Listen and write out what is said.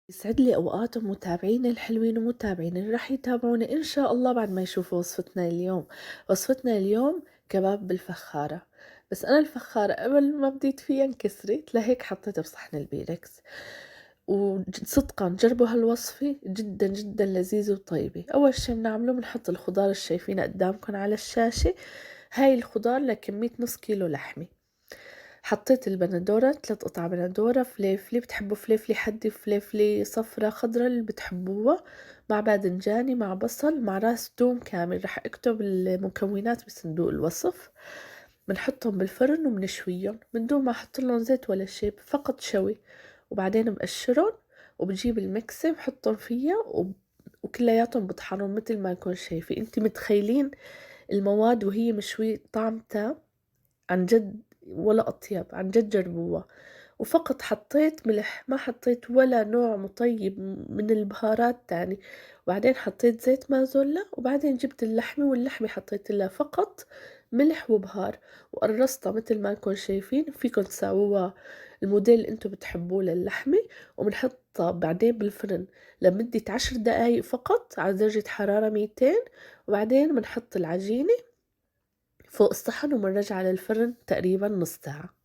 يسعد لي أوقاتهم متابعينا الحلوين ومتابعينا اللي راح يتابعونا إن شاء الله بعد ما يشوفوا وصفتنا اليوم. وصفتنا اليوم كباب بالفخارة. بس أنا الفخارة قبل ما بديت فيها انكسرت لهيك حطيتها بصحن البيركس. وصدقا جربوا هالوصفة جدا جدا لذيذة وطيبة. أول شي بنعمله بنحط الخضار اللي شايفينه قدامكم على الشاشة. هاي الخضار لكمية نص كيلو لحمة. حطيت البندورة 3 قطع بندورة، فليفلي بتحبوا فليفلي حدي، فليفلي صفرة خضرة اللي بتحبوها، مع باذنجاني مع بصل مع راس توم كامل. رح اكتب المكونات بصندوق الوصف. بنحطهم بالفرن وبنشويهم من دون ما احط لهم زيت ولا شي، فقط شوي. وبعدين بقشرهم وبجيب المكسة بحطهم فيها وكلياتهم بطحنهم مثل ما نكون شايفين. انتي متخيلين المواد وهي مشوي طعمتها عن جد ولا أطيب، عن جد جربوها. وفقط حطيت ملح، ما حطيت ولا نوع مطيب من البهارات تاني. وبعدين حطيت زيت مازولا، وبعدين جبت اللحمة واللحمة حطيت لها فقط ملح وبهار وقرصتها مثل ما انكم شايفين. فيكم تساووها الموديل اللي انتم بتحبوه للحمة. وبنحطها بعدين بالفرن لمدة 10 دقايق فقط على درجة حرارة 200. وبعدين بنحط العجينة فوق الصحن وبنرجع للفرن تقريبا نص ساعة.